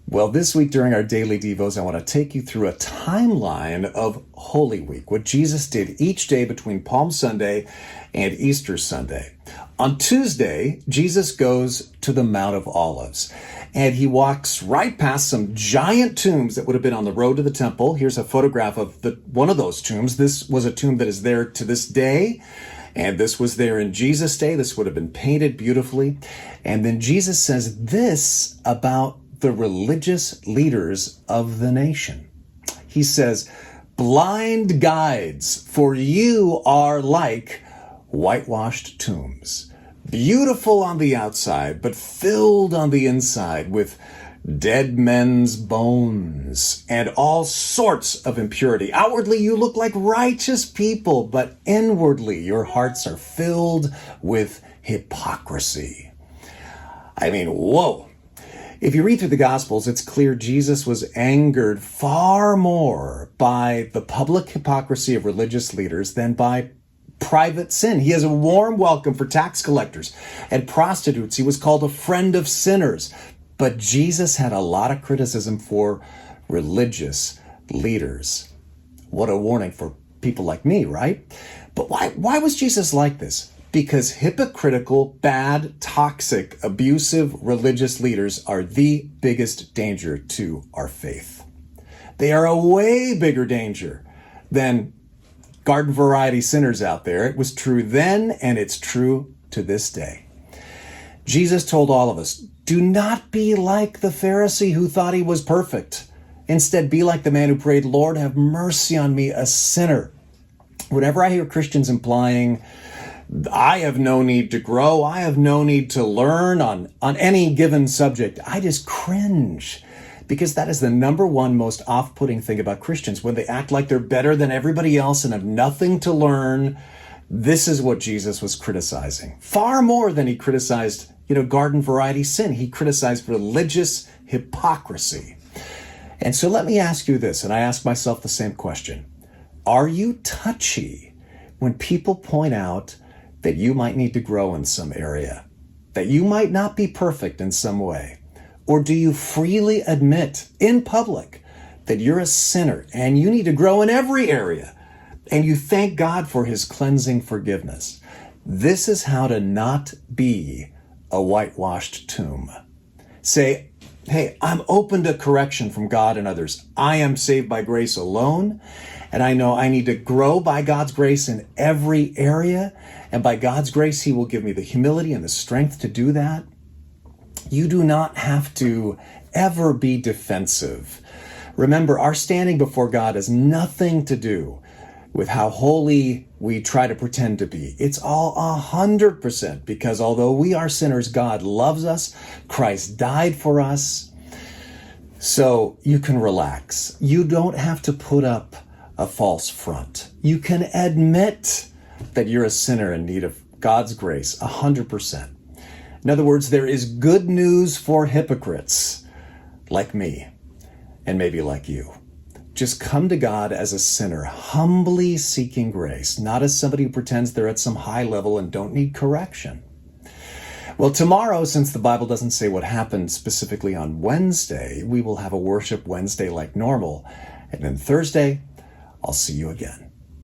Well, this week during our daily devos, I want to take you through a timeline of Holy Week, what Jesus did each day between Palm Sunday and Easter Sunday. On Tuesday, Jesus goes to the Mount of Olives, and he walks right past some giant tombs that would have been on the road to the temple. Here's a photograph of one of those tombs. This was a tomb that is there to this day, and this was there in Jesus' day. This would have been painted beautifully. And then Jesus says this about the religious leaders of the nation. He says, "Blind guides, for you are like whitewashed tombs, beautiful on the outside, but filled on the inside with dead men's bones and all sorts of impurity. Outwardly, you look like righteous people, but inwardly, your hearts are filled with hypocrisy." I mean, whoa. If you read through the Gospels, it's clear Jesus was angered far more by the public hypocrisy of religious leaders than by private sin. He has a warm welcome for tax collectors and prostitutes. He was called a friend of sinners. But Jesus had a lot of criticism for religious leaders. What a warning for people like me, right? But why was Jesus like this? Because hypocritical, bad, toxic, abusive religious leaders are the biggest danger to our faith. They are a way bigger danger than garden variety sinners out there. It was true then, and it's true to this day. Jesus told all of us, do not be like the Pharisee who thought he was perfect. Instead, be like the man who prayed, "Lord, have mercy on me, a sinner." Whenever I hear Christians implying, I have no need to grow, I have no need to learn on any given subject, I just cringe. Because that is the number one most off-putting thing about Christians. When they act like they're better than everybody else and have nothing to learn, this is what Jesus was criticizing. Far more than he criticized, garden variety sin. He criticized religious hypocrisy. And so let me ask you this, and I ask myself the same question. Are you touchy when people point out that you might need to grow in some area, that you might not be perfect in some way? Or do you freely admit in public that you're a sinner and you need to grow in every area, and you thank God for his cleansing forgiveness? This is how to not be a whitewashed tomb. Say, hey, I'm open to correction from God and others. I am saved by grace alone, and I know I need to grow by God's grace in every area, and by God's grace, he will give me the humility and the strength to do that. You do not have to ever be defensive. Remember, our standing before God has nothing to do with how holy we try to pretend to be. It's all 100% because although we are sinners, God loves us. Christ died for us. So you can relax. You don't have to put up a false front. You can admit that you're a sinner in need of God's grace 100%. In other words, there is good news for hypocrites like me and maybe like you. Just come to God as a sinner, humbly seeking grace, not as somebody who pretends they're at some high level and don't need correction. Well, tomorrow, since the Bible doesn't say what happened specifically on Wednesday, we will have a Worship Wednesday like normal. And then Thursday, I'll see you again.